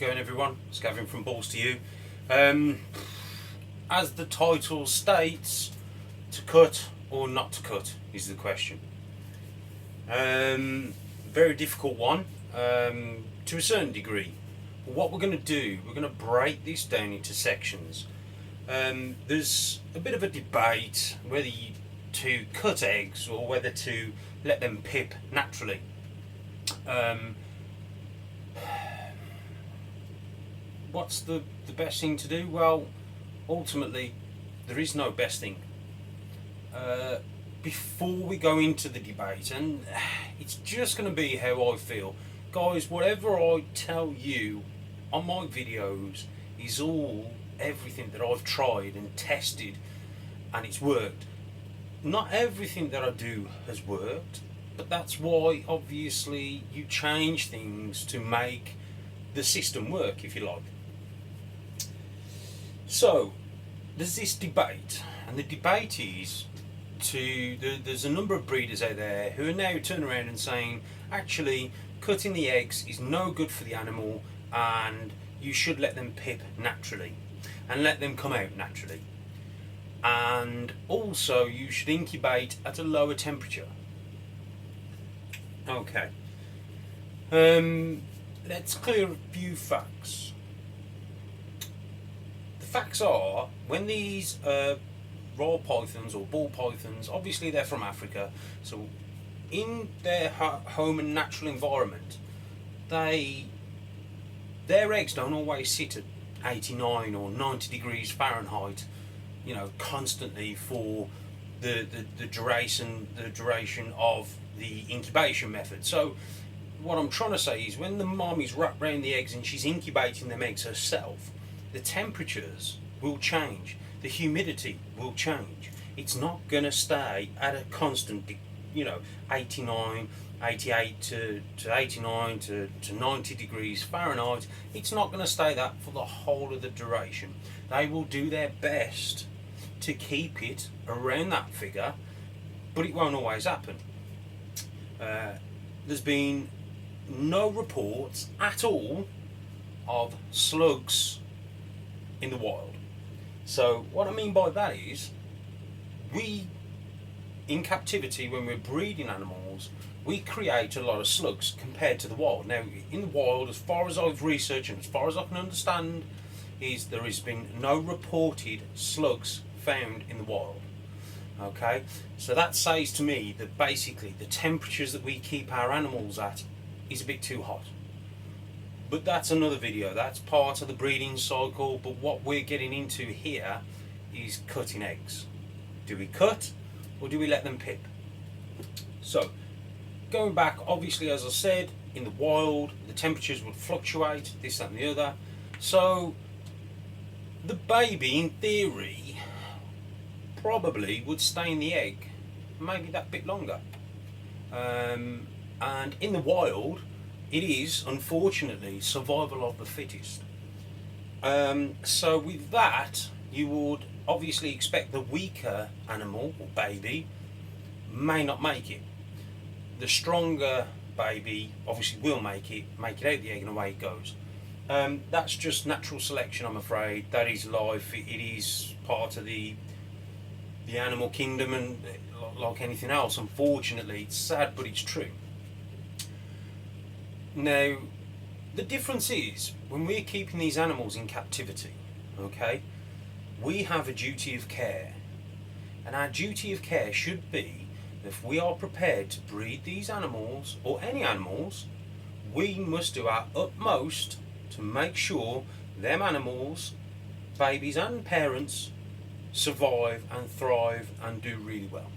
going everyone? It's Gavin from Balls to You. As the title states, to cut or not to cut is the question. Very difficult one to a certain degree. But what we're going to do, we're going to break this down into sections. There's a bit of a debate whether to cut eggs or whether to let them pip naturally. What's the best thing to do? Well, ultimately, there is no best thing. Before we go into the debate, and it's just going to be how I feel. Guys, whatever I tell you on my videos is everything that I've tried and tested, and it's worked. Not everything that I do has worked, but that's why obviously you change things to make the system work, if you like. So there's this debate, and the debate is there's a number of breeders out there who are now turning around and saying actually cutting the eggs is no good for the animal and you should let them pip naturally and let them come out naturally, and also you should incubate at a lower temperature. Okay, let's clear a few facts. The facts are, when these raw pythons or ball pythons, obviously they're from Africa, so in their home and natural environment, their eggs don't always sit at 89 or 90 degrees Fahrenheit, constantly for the duration of the incubation method. So what I'm trying to say is, when the mom is wrapped around the eggs and she's incubating them eggs herself, the temperatures will change, the humidity will change. It's not going to stay at a constant, 89, 88 to 89 to 90 degrees Fahrenheit. It's not going to stay that for the whole of the duration. They will do their best to keep it around that figure, but it won't always happen. There's been no reports at all of slugs in the wild. So what I mean by that is, we in captivity, when we're breeding animals, we create a lot of slugs compared to the wild. Now in the wild, as far as I've researched and as far as I can understand, is there has been no reported slugs found in the wild. Okay, so that says to me that basically the temperatures that we keep our animals at is a bit too hot. But that's another video, that's part of the breeding cycle. But what we're getting into here is cutting eggs. Do we cut or do we let them pip? So going back, obviously, as I said, in the wild the temperatures would fluctuate, this, that and the other. So the baby, in theory, probably would stay in the egg maybe that bit longer. And in the wild, it is unfortunately survival of the fittest. So with that, you would obviously expect the weaker animal or baby may not make it. The stronger baby obviously will make it out the egg, and away it goes. That's just natural selection, I'm afraid. That is life. It is part of the animal kingdom, and like anything else, unfortunately, it's sad but it's true. Now the difference is, when we're keeping these animals in captivity, okay, we have a duty of care, and our duty of care should be, if we are prepared to breed these animals or any animals, we must do our utmost to make sure them animals, babies and parents, survive and thrive and do really well,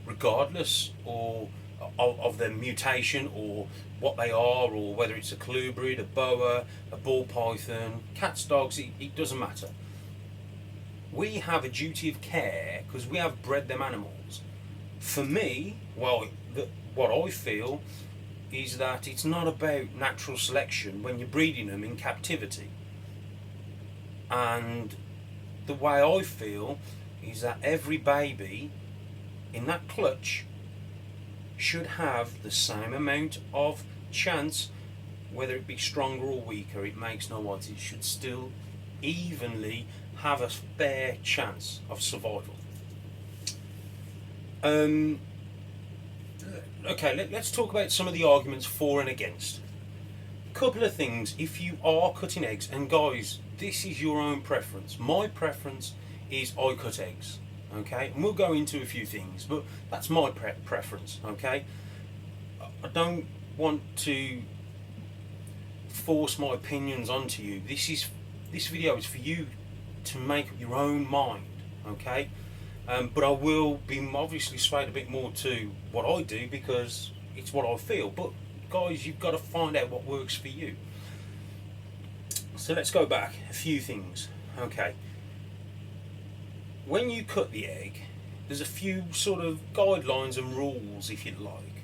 regardless of their mutation or what they are, or whether it's a colubrid, a boa, a ball python, cats, dogs, it doesn't matter. We have a duty of care because we have bred them animals. For me, what I feel is that it's not about natural selection when you're breeding them in captivity. And the way I feel is that every baby in that clutch should have the same amount of chance whether it be stronger or weaker, it makes no odds. It should still evenly have a fair chance of survival. Okay, let's talk about some of the arguments for and against. Couple of things. If you are cutting eggs, and guys, this is your own preference. My preference is I cut eggs. Okay, and we'll go into a few things, but that's my preference. Okay, I don't want to force my opinions onto you. This video is for you to make up your own mind. Okay, but I will be obviously swayed a bit more to what I do because it's what I feel. But guys, you've got to find out what works for you. So let's go back a few things. Okay, when you cut the egg, there's a few sort of guidelines and rules, if you like.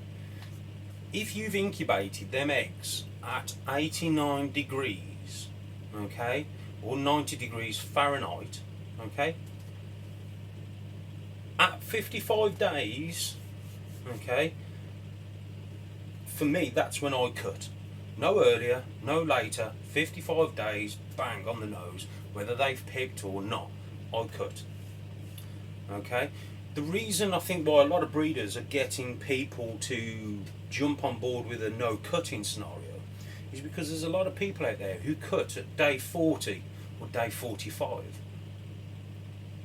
If you've incubated them eggs at 89 degrees, okay, or 90 degrees Fahrenheit, okay, at 55 days, okay, for me, that's when I cut. No earlier, no later, 55 days, bang, on the nose. Whether they've picked or not, I cut. Okay? The reason I think why a lot of breeders are getting people to jump on board with a no cutting scenario is because there's a lot of people out there who cut at day 40 or day 45.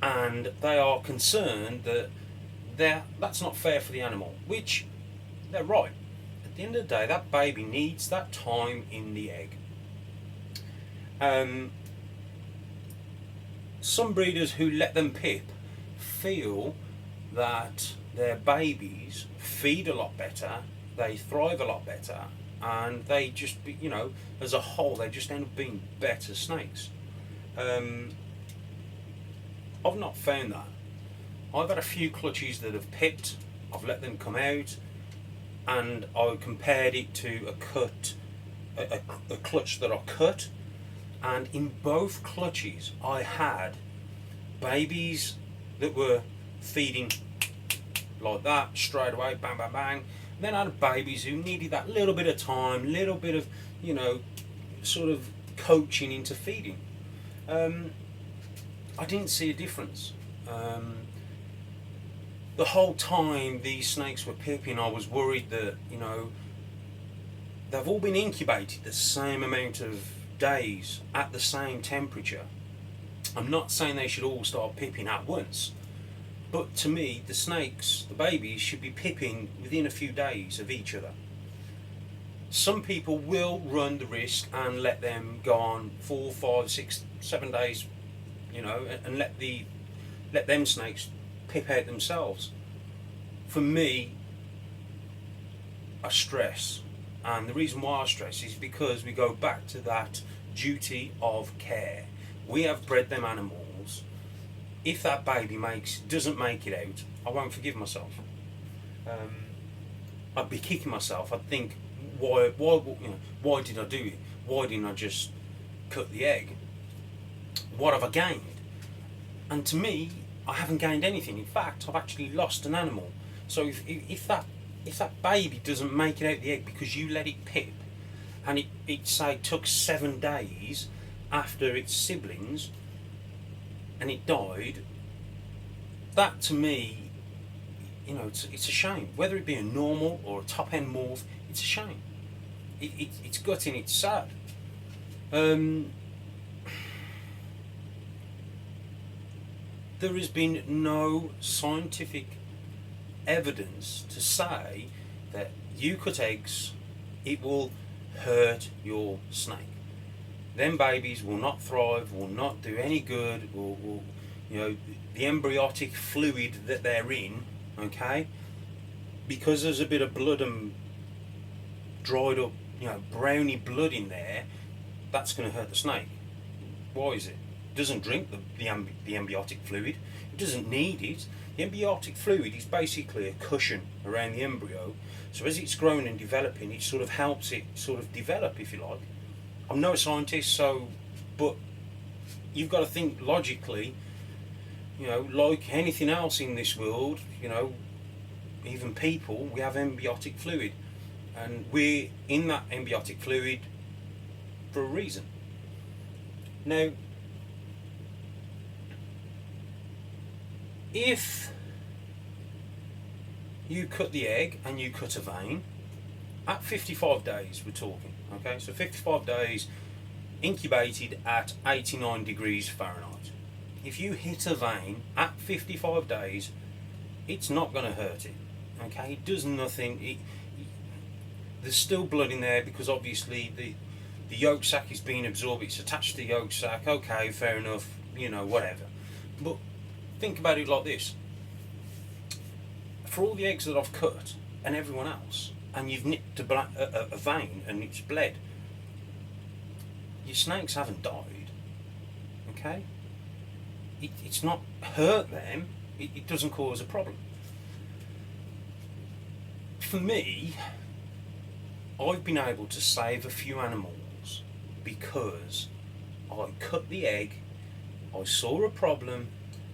And they are concerned that that's not fair for the animal, which they're right. At the end of the day, that baby needs that time in the egg. Some breeders who let them pip feel that their babies feed a lot better, they thrive a lot better, and they just, as a whole, they just end up being better snakes. I've not found that. I've had a few clutches that have pipped, I've let them come out, and I compared it to a clutch that I cut, and in both clutches I had babies that were feeding like that straight away, bang bang bang, and then I had babies who needed that little bit of time, little bit of sort of coaching into feeding. I didn't see a difference. The whole time these snakes were pipping, I was worried that, they've all been incubated the same amount of days at the same temperature. I'm not saying they should all start pipping at once, but to me, the snakes, the babies, should be pipping within a few days of each other. Some people will run the risk and let them go on 4, 5, 6, 7 days, and let them snakes pip out themselves. For me, I stress, and the reason why I stress is because we go back to that duty of care. We have bred them animals. If that baby doesn't make it out, I won't forgive myself. I'd be kicking myself. I'd think, why did I do it? Why didn't I just cut the egg? What have I gained? And to me, I haven't gained anything. In fact, I've actually lost an animal. So if that baby doesn't make it out the egg because you let it pip, and it say took 7 days after its siblings, and it died, that to me, it's a shame. Whether it be a normal or a top end morph, it's a shame. It's gutting. It's sad. There has been no scientific evidence to say that you cut eggs, it will hurt your snake. Them babies will not thrive, will not do any good, will the embryonic fluid that they're in, okay, because there's a bit of blood and dried up, browny blood in there, that's going to hurt the snake. Why is it? It doesn't drink the embryonic fluid. It doesn't need it. The embryonic fluid is basically a cushion around the embryo. So as it's growing and developing, it sort of helps it sort of develop, if you like. I'm no scientist, but you've got to think logically. Like anything else in this world, even people, we have embryonic fluid. and we're in that embryonic fluid for a reason. Now, if you cut the egg and you cut a vein, at 55 days we're talking, okay? So 55 days incubated at 89 degrees Fahrenheit. If you hit a vein at 55 days, it's not going to hurt it, okay? It does nothing. There's still blood in there because obviously the yolk sac is being absorbed, it's attached to the yolk sac, okay, fair enough, whatever. But think about it like this. For all the eggs that I've cut and everyone else, and you've nipped a vein and it's bled, your snakes haven't died, okay? It's not hurt them, it doesn't cause a problem. For me, I've been able to save a few animals because I cut the egg, I saw a problem,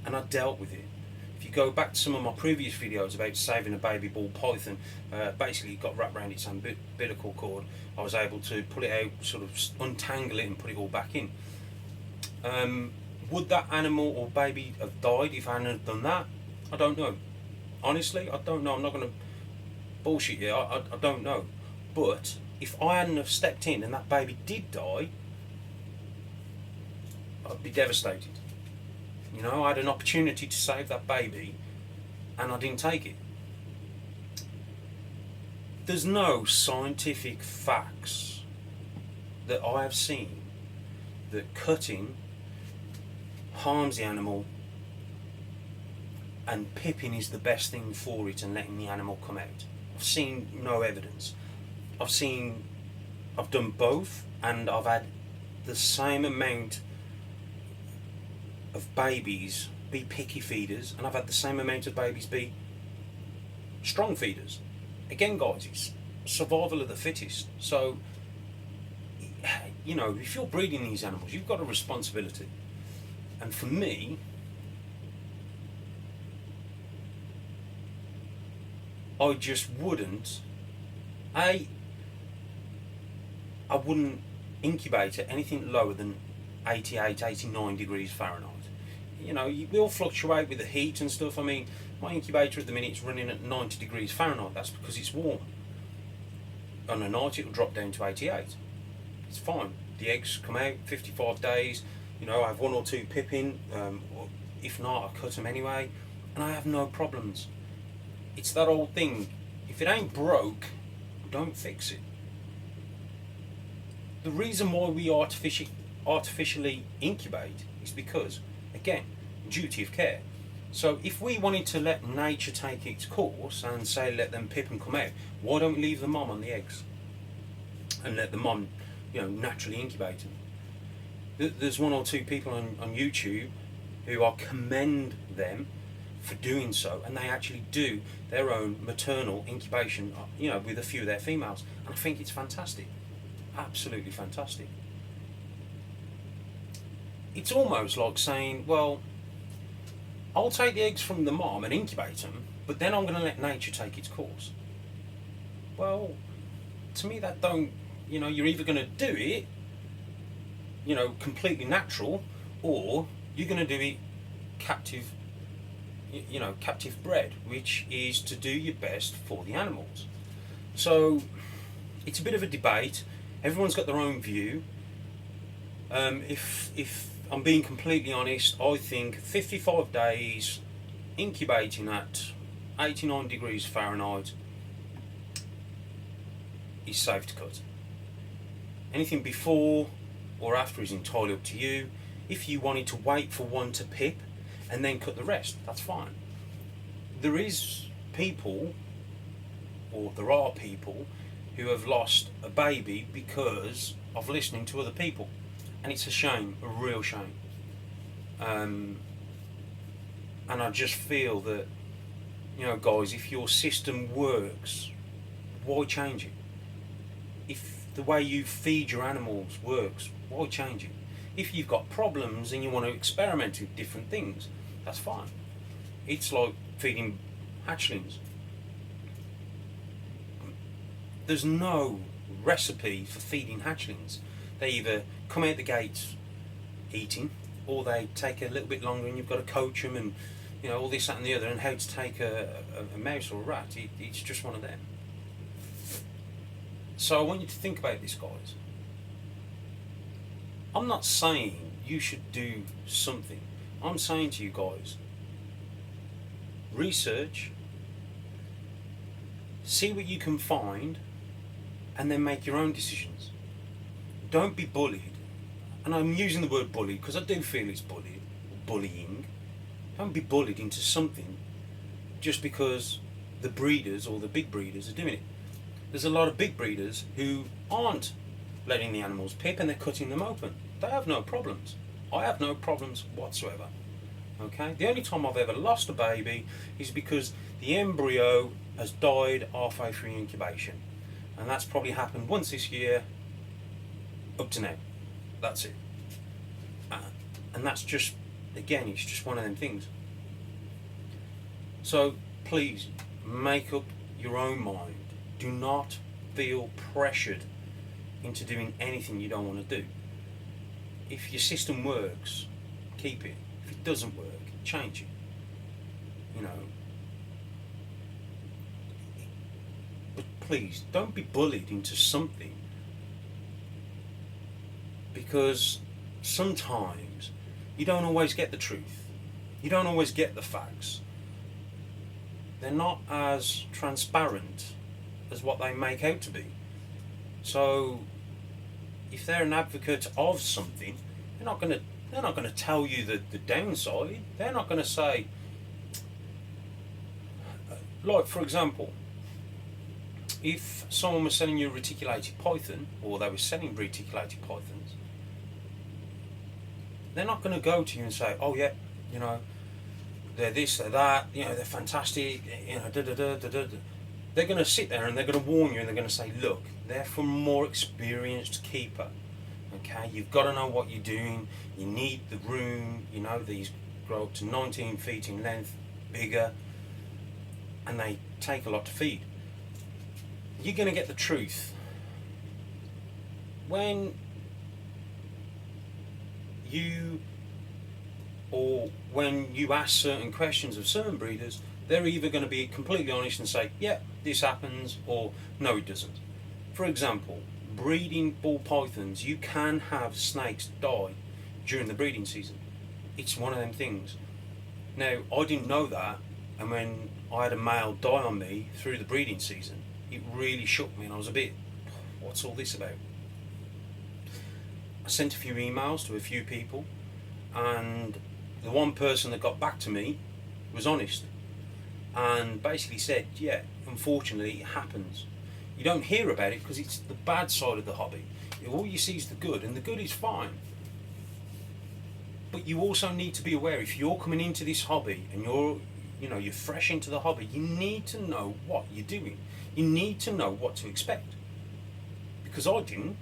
and I dealt with it. If you go back to some of my previous videos about saving a baby ball python, basically it got wrapped around its umbilical cord. I was able to pull it out, sort of untangle it and put it all back in. Would that animal or baby have died if I hadn't done that? I don't know. Honestly, I don't know. I'm not going to bullshit you. I don't know. But if I hadn't have stepped in and that baby did die, I'd be devastated. I had an opportunity to save that baby and I didn't take it. There's no scientific facts that I have seen that cutting harms the animal and pipping is the best thing for it and letting the animal come out. I've seen no evidence. I've done both, and I've had the same amount of babies be picky feeders, and I've had the same amount of babies be strong feeders. Again, guys, it's survival of the fittest. So, if you're breeding these animals, you've got a responsibility. And for me, I just wouldn't. I wouldn't incubate at anything lower than 88, 89 degrees Fahrenheit. You will fluctuate with the heat and stuff. I mean, my incubator at the minute is running at 90 degrees Fahrenheit. That's because it's warm. On a night, it'll drop down to 88. It's fine. The eggs come out 55 days. I have one or two pipping. Or if not, I cut them anyway, and I have no problems. It's that old thing. If it ain't broke, don't fix it. The reason why we artificially incubate is because, again, duty of care. So if we wanted to let nature take its course and say let them pip and come out, why don't we leave the mom on the eggs and let the mom, naturally incubate them? There's one or two people on YouTube who I commend them for doing so, and they actually do their own maternal incubation, with a few of their females, and I think it's fantastic. Absolutely fantastic. It's almost like saying, well, I'll take the eggs from the mom and incubate them, but then I'm going to let nature take its course. Well, to me that don't, you're either going to do it, completely natural, or you're going to do it captive bred, which is to do your best for the animals. So it's a bit of a debate. Everyone's got their own view. If I'm being completely honest, I think 55 days incubating at 89 degrees Fahrenheit is safe to cut. Anything before or after is entirely up to you. If you wanted to wait for one to pip and then cut the rest, that's fine. There are people who have lost a baby because of listening to other people, and it's a shame, a real shame. And I just feel that, guys, if your system works, why change it? If the way you feed your animals works, why change it? If you've got problems and you want to experiment with different things, that's fine. It's like feeding hatchlings. there's no recipe for feeding hatchlings. They either come out the gates eating, or they take a little bit longer and you've got to coach them and, you know, all this, that and the other, and how to take a mouse or a rat. It's just one of them. So I want you to think about this, guys. I'm not saying you should do something. I'm saying to you guys, research, see what you can find, and then make your own decisions. Don't be bullied. And I'm using the word bully because I do feel it's bullying. Don't be bullied into something just because the breeders or the big breeders are doing it. There's a lot of big breeders who aren't letting the animals pip and they're cutting them open. They have no problems. I have no problems whatsoever. Okay? The only time I've ever lost a baby is because the embryo has died halfway through incubation. And that's probably happened once this year up to now. That's it. And that's just, again, it's just one of them things. So please make up your own mind. Do not feel pressured into doing anything you don't want to do. If your system works, keep it. If it doesn't work, change it. You know. But please, don't be bullied into something, because sometimes you don't always get the truth. You don't always get the facts. They're not as transparent as what they make out to be. So if they're an advocate of something, they're not going to tell you the downside. They're not going to say, like for example, if someone was selling you a reticulated python, or they were selling reticulated pythons, they're not going to go to you and say, oh yeah, you know, they're this, they're that, you know, they're fantastic, you know, da da da da da. They're going to sit there and they're going to warn you and they're going to say, look, they're from a more experienced keeper. Okay, you've got to know what you're doing. You need the room. You know, these grow up to 19 feet in length, bigger, and they take a lot to feed. You're going to get the truth when you ask certain questions of certain breeders. They're either going to be completely honest and say, yeah, this happens, or no, it doesn't. For example, breeding ball pythons, you can have snakes die during the breeding season. It's one of them things. Now, I didn't know that, and when I had a male die on me through the breeding season, it really shook me, and I was a bit, what's all this about? I sent a few emails to a few people, and the one person that got back to me was honest and basically said, yeah, unfortunately it happens. You don't hear about it because it's the bad side of the hobby. All you see is the good, and the good is fine. But you also need to be aware, if you're coming into this hobby and you're fresh into the hobby, you need to know what you're doing. You need to know what to expect. Because I didn't.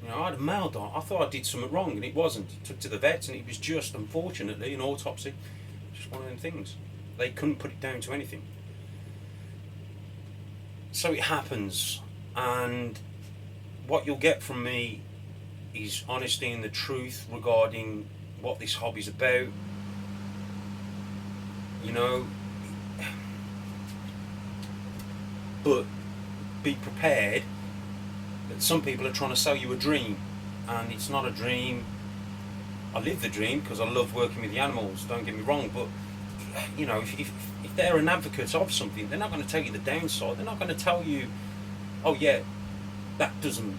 You know, I had a male die. I thought I did something wrong, and it wasn't. Took to the vets, and it was just, unfortunately, an autopsy. Just one of them things. They couldn't put it down to anything. So it happens, and what you'll get from me is honesty and the truth regarding what this hobby's about. You know, but be prepared that some people are trying to sell you a dream, and it's not a dream. I live the dream because I love working with the animals, don't get me wrong, but you know, if they're an advocate of something, they're not going to tell you the downside. They're not going to tell you, oh yeah, that doesn't,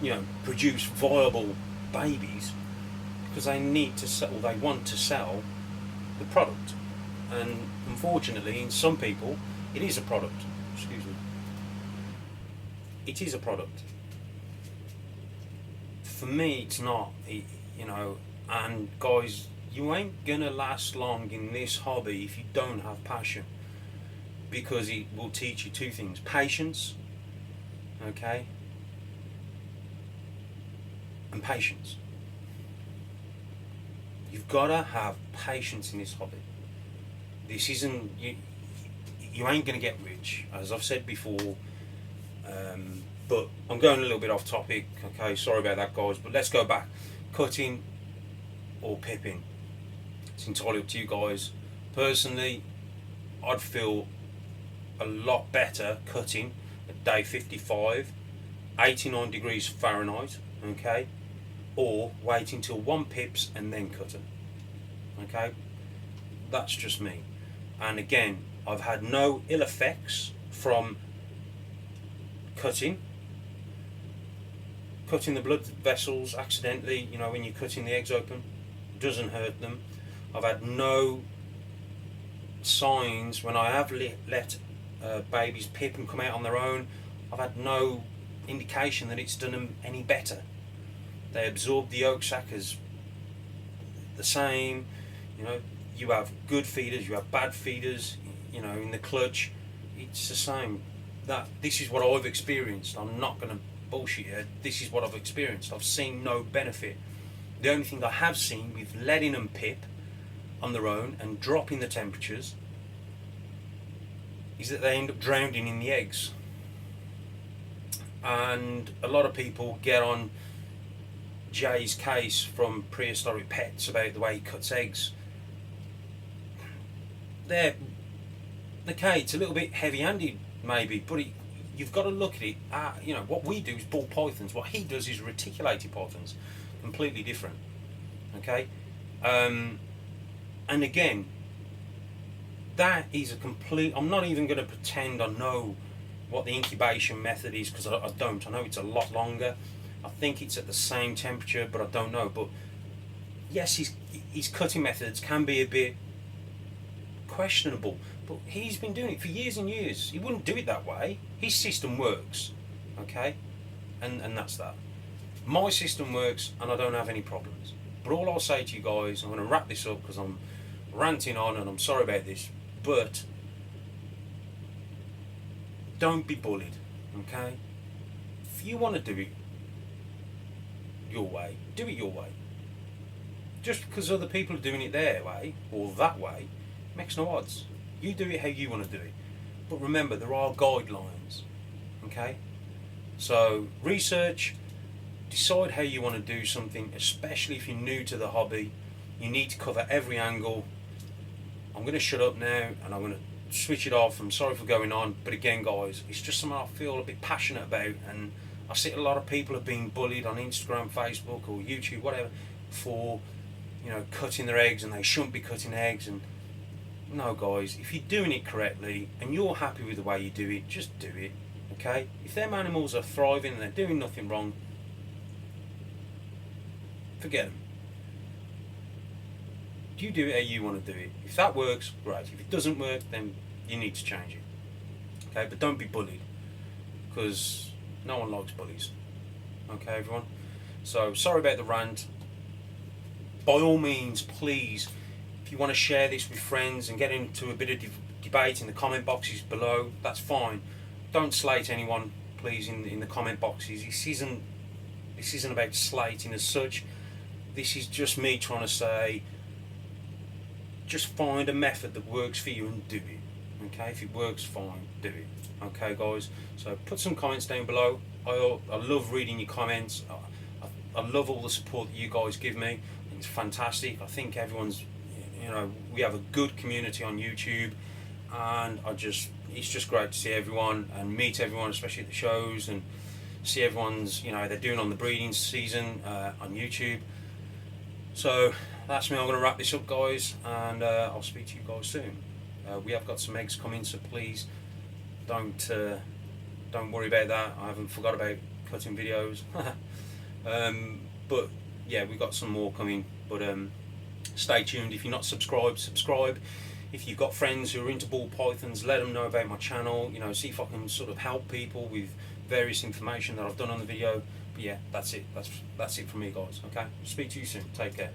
you know, produce viable babies, because they need to sell, they want to sell the product. And unfortunately, in some people, it is a product. Excuse me. It is a product. For me, it's not. You know, and guys, you ain't gonna last long in this hobby if you don't have passion, because it will teach you two things: patience, okay, and patience. You've gotta have patience in this hobby. This isn't, you ain't gonna get rich, as I've said before. But I'm going a little bit off topic. Okay, sorry about that, guys. But let's go back. Cutting or pipping. It's entirely up to you guys. Personally, I'd feel a lot better cutting at day 55, 89 degrees Fahrenheit, okay, or waiting till 1 pips and then cutting. Okay, that's just me. And again, I've had no ill effects from cutting the blood vessels accidentally. You know, when you're cutting the eggs open, doesn't hurt them. I've had no signs when I have let babies pip and come out on their own. I've had no indication that it's done them any better. They absorb the yolk sac as the same. You know, you have good feeders, you have bad feeders. You know, in the clutch, it's the same. This is what I've experienced. I'm not going to bullshit you. This is what I've experienced. I've seen no benefit. The only thing I have seen with letting them pip on their own and dropping the temperatures is that they end up drowning in the eggs. And a lot of people get on Jay's case from Prehistoric Pets about the way he cuts eggs. Okay, it's a little bit heavy-handed maybe, but you've got to look at it. You know, what we do is ball pythons. What he does is reticulated pythons, completely different. Okay, and again, that is a complete. I'm not even going to pretend I know what the incubation method is, because I don't. I know it's a lot longer. I think it's at the same temperature, but I don't know. But yes, his cutting methods can be a bit questionable, but he's been doing it for years and years. He wouldn't do it that way. His system works, okay, and that's that. My system works, and I don't have any problems. But all I'll say to you guys, I'm going to wrap this up because I'm ranting on, and I'm sorry about this, but don't be bullied, okay? If you want to do it your way, do it your way. Just because other people are doing it their way or that way makes no odds. You do it how you want to do it. But remember, there are guidelines, okay? So research, decide how you want to do something, especially if you're new to the hobby. You need to cover every angle. I'm going to shut up now and I'm going to switch it off. I'm sorry for going on, but again, guys, it's just something I feel a bit passionate about, and I see a lot of people are being bullied on Instagram, Facebook or YouTube, whatever, for, you know, cutting their eggs, and they shouldn't be cutting eggs. And no, guys, if you're doing it correctly and you're happy with the way you do it, just do it, okay? If them animals are thriving and they're doing nothing wrong, forget them. You do it how you want to do it. If that works, great. If it doesn't work, then you need to change it, okay? But don't be bullied, because no one likes bullies, okay, everyone? So sorry about the rant. By all means, please, if you want to share this with friends and get into a bit of debate in the comment boxes below, that's fine. Don't slate anyone, please, in the comment boxes. This isn't about slating as such. This is just me trying to say, just find a method that works for you and do it, okay? If it works, fine, do it, okay, guys? So put some comments down below. I love reading your comments. I love all the support that you guys give me. I think it's fantastic. I think everyone's, you know, we have a good community on YouTube, and it's just great to see everyone and meet everyone, especially at the shows, and see everyone's, you know, they're doing on the breeding season on YouTube. So that's me. I'm going to wrap this up, guys, and I'll speak to you guys soon. We have got some eggs coming, so please don't worry about that. I haven't forgot about cutting videos. But yeah, we've got some more coming, but stay tuned. If you're not subscribed, subscribe. If you've got friends who are into ball pythons, let them know about my channel. You know, see if I can sort of help people with various information that I've done on the video. But yeah, that's it. That's it from me, guys. Okay, speak to you soon. Take care.